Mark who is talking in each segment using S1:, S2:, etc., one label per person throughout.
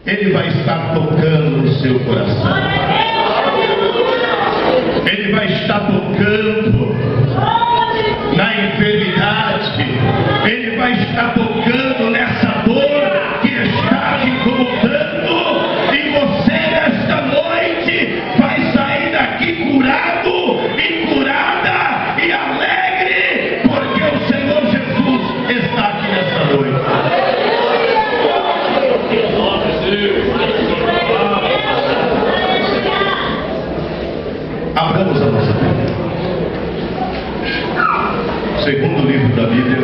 S1: Ele vai estar tocando no seu coração. Ele vai estar tocando na enfermidade. Ele vai estar tocando nessa dor que está te incomodando. E você nesta noite vai sair daqui curado e curada e alegre, porque o Senhor Jesus está aqui nesta noite. Abramos a nossa Bíblia. Segundo livro da Bíblia,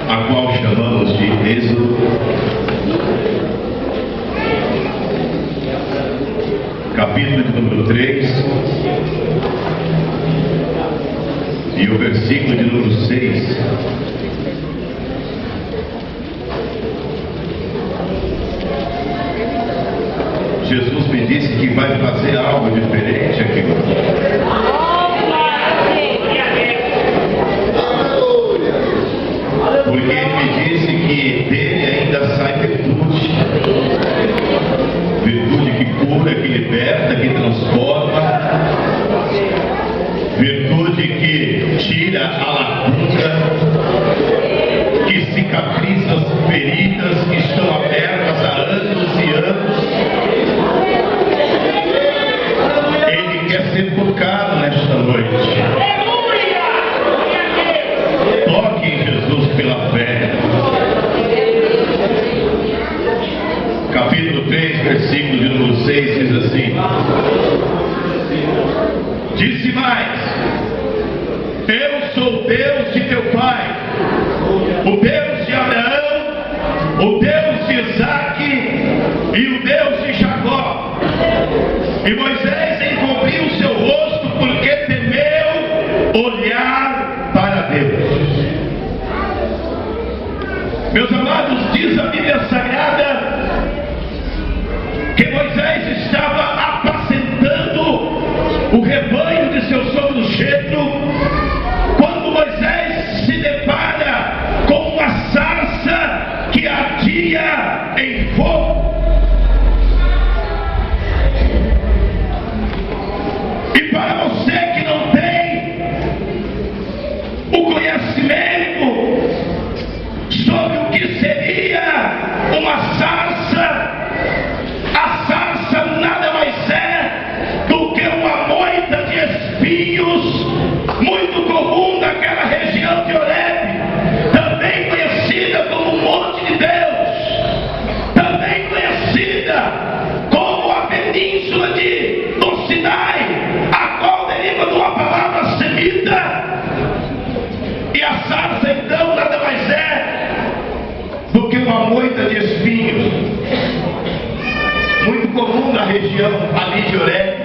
S1: a qual chamamos de Êxodo, capítulo de número 3, e o versículo de número 6. Jesus me disse que vai fazer algo diferente aqui hoje. Porque ele me disse que dele ainda sai virtude. Virtude que cura, que liberta, que transforma. Virtude que tira a lacuna, que cicatriza as feridas que estão abertas há anos e anos. Ele quer ser tocado nesta noite. Toque em Jesus pela fé. Capítulo 3, versículo de número 6 diz assim: disse mais: eu sou o Deus de teu pai, o Deus de Abraão, o Deus de Isaque e o Deus de Jacó. E Moisés encobriu o seu rosto porque temeu olhar para Deus. Meus amados, diz a Bíblia Sagrada que Moisés estava apacentando o rebanho de seu sogro Jetro, quando Moisés se depara com uma sarça que ardia em fogo. E para você que não tem o conhecimento sobre o que seria uma sarça, a sarça nada mais é do que uma moita de espinhos, muito comum naquela região de Horebe, também conhecida como Monte de Deus, também conhecida como a península do Sinai, a qual deriva de uma palavra semita. E a sarça então nada mais é do que uma moita de espinhos, muito comum na região ali de Horebe,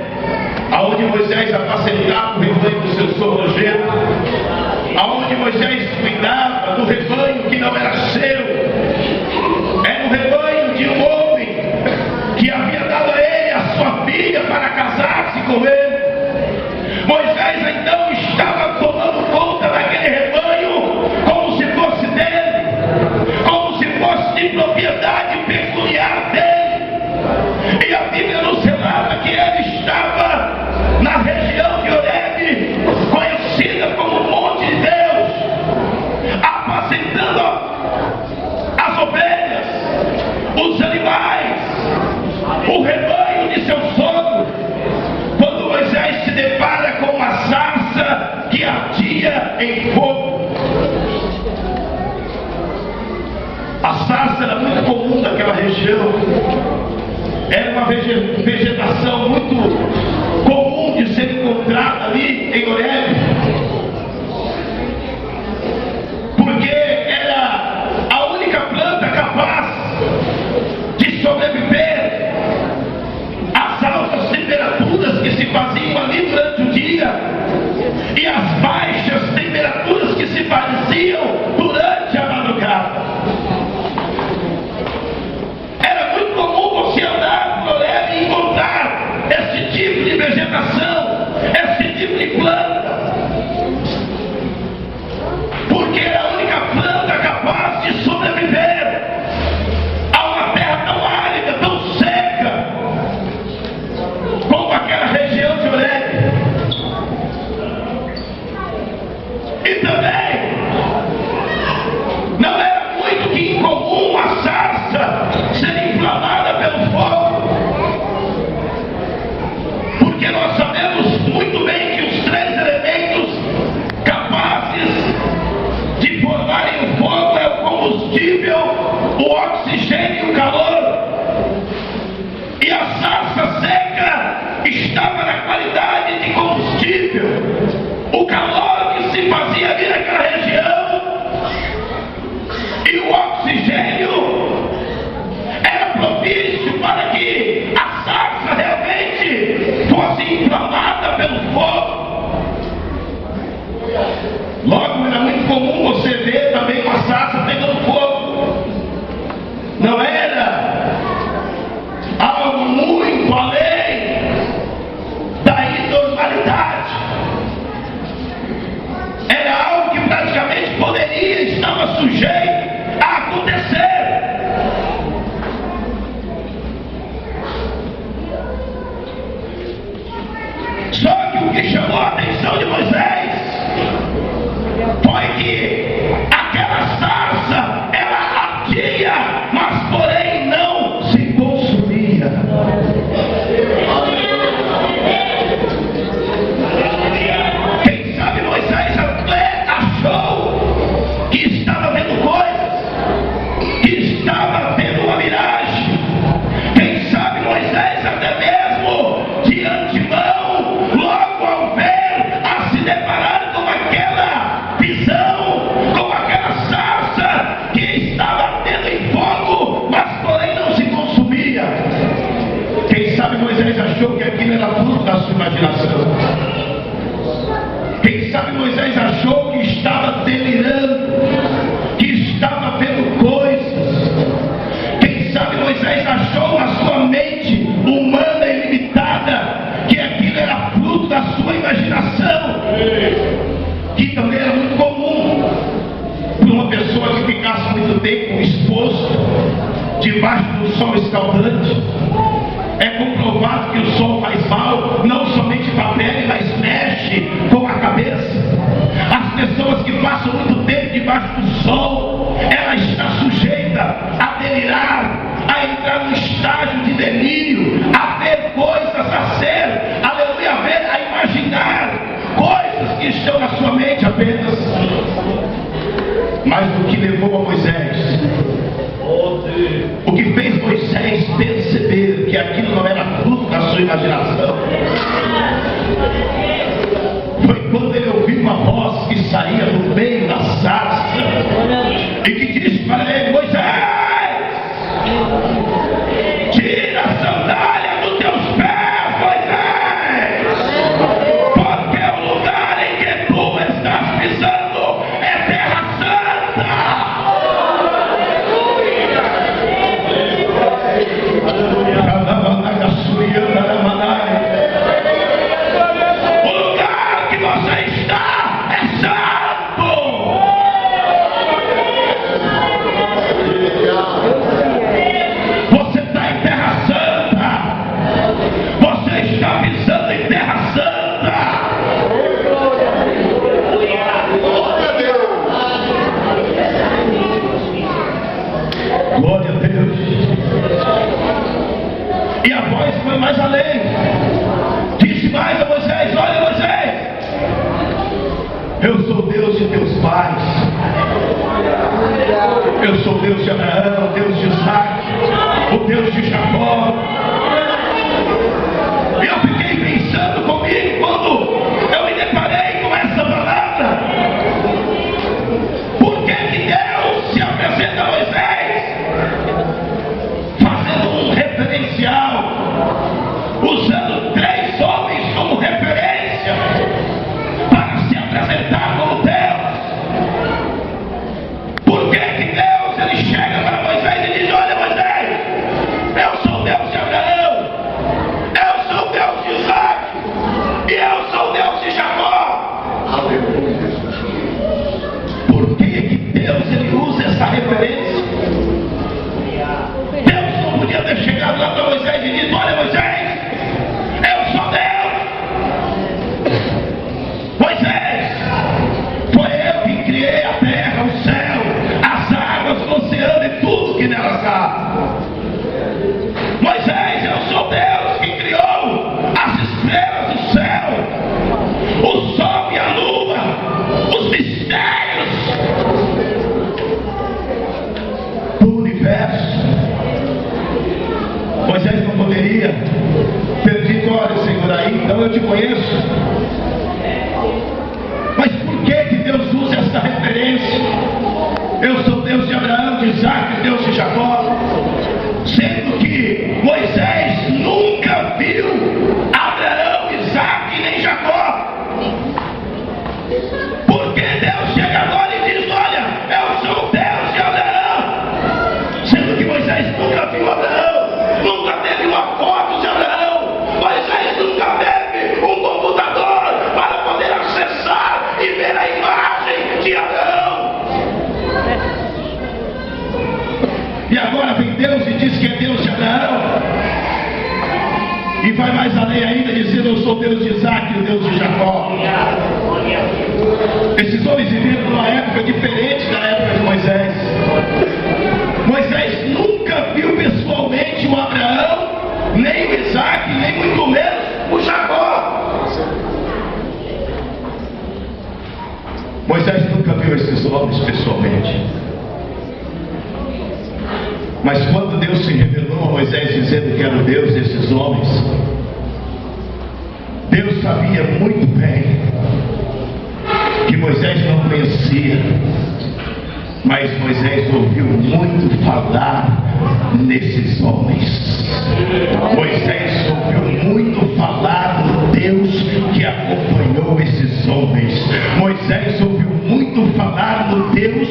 S1: aonde Moisés apacentava o rebanho do seu sogro Jetro, aonde Moisés cuidava do rebanho que não era seu, era o rebanho de um homem que havia dado a ele a sua filha para casar-se com ele. Moisés então estava tomando conta daquele rebanho como se fosse dele, como se fosse de propriedade peculiar dele. E a Bíblia nos relata que ele estava na região de Horebe, conhecida como Monte de Deus, apacentando as ovelhas, os animais, o rebanho de seu sogro, quando Moisés se depara com uma sarça que ardia em fogo. A sarça era muito comum naquela região, era uma vegetação muito comum de ser encontrada ali em Horebe, porque era a única planta capaz de sobreviver às altas temperaturas que se faziam ali durante o dia e às baixas temperaturas que se faziam durante a madrugada. Era muito comum você andar por Horebe e encontrar esse tipo de vegetação, esse tipo de planta. não era algo muito além da normalidade. Era algo que praticamente poderia, estava sujeito a acontecer. Só que o que chamou a atenção de Moisés foi que aquela sarça, ela ardia, mas porém não se consumia. Quem sabe Moisés achou que estava vendo coisas, que estava vendo uma miragem. Quem sabe Moisés até mesmo de antemão, logo ao ver, a se deparar com aquela visão, com aquela sarça que estava ardendo em fogo, mas porém não se consumia. Quem sabe Moisés achou que aquilo era fruto da sua imaginação. Quem sabe Moisés achou que estava delirando, que estava vendo coisas. Quem sabe Moisés achou na sua mente humana e limitada que aquilo era fruto da sua imaginação, que também era muito comum para uma pessoa que ficasse muito tempo exposto debaixo do sol escaldante. É comprovado que o sol faz mal, não somente para a pele, mas mexe com a cabeça. As pessoas que passam muito tempo debaixo do sol, ela está sujeita a delirar, a entrar num estágio de delírio, a ver coisas, a ser, aleluia, a ver, a imaginar coisas que estão na sua mente apenas. Mas o que levou a Moisés, o que fez Moisés perceber que aquilo não era fruto da sua imaginação, foi quando ele ouviu uma voz que saía do meio da sarça e que disse para ele: Moisés, tira a sandália dos teus pés, Moisés, porque o lugar em que tu estás pisando é terra santa. O lugar que você está é santo. Você está em terra santa. Você está pisando em terra santa. Glória a Deus. E a voz foi mais além. Disse mais a Moisés: olha, Moisés, eu sou Deus de teus pais. Eu sou Deus de Abraão, Deus de Isaac, o Deus de Jacó. E eu fiquei pensando comigo quando eu me deparei com essa palavra. Por que que Deus se apresenta a Moisés fazendo um referencial, usando 3 homens como referência para se apresentar como Deus? Por que que Deus, ele chega para Moisés e diz: olha, Moisés, eu sou Deus de Abraão, eu sou Deus de Isaac e eu sou Deus de Jacó? Por que que Deus, ele usa essa referência? Deus não podia ter chegado lá para Moisés e dito: olha, Moisés, eu sou Deus. Moisés, foi eu que criei a terra, o céu, as águas, o oceano e tudo que nelas há. Moisés, eu sou Deus que criou as estrelas do céu, o sol e a lua, os mistérios do universo. Moisés não poderia ter dito: olha, Senhor, aí então eu te conheço. Mas por que que Deus usa essa referência? Eu sou Deus de Abraão, de Isaac, Deus de Jacó, sendo que Moisés nunca viu Abraão, Isaac nem Jacó. Porque Deus chega agora e diz: olha, eu sou Deus de Abraão, sendo que Moisés Moisés nunca viu Abraão, nunca teve uma foto de Abraão. Moisés nunca teve um computador para poder acessar e ver a imagem de Abraão. E agora vem Deus e diz que é Deus de Abraão. E vai mais além ainda, dizendo: eu sou Deus de Isaac e o Deus de Jacó. Esses homens viveram numa época diferente da época de Moisés. Moisés nunca viu pessoalmente o Abraão, nem o Isaac, nem muito menos o Jacó. Moisés nunca viu esses homens pessoalmente. Mas quando Deus se revelou a Moisés dizendo que era o Deus desses homens, Deus sabia muito bem que Moisés não conhecia, mas Moisés ouviu muito falar nesses homens. Moisés ouviu muito falar do Deus que acompanhou esses homens. Moisés ouviu muito falar do Deus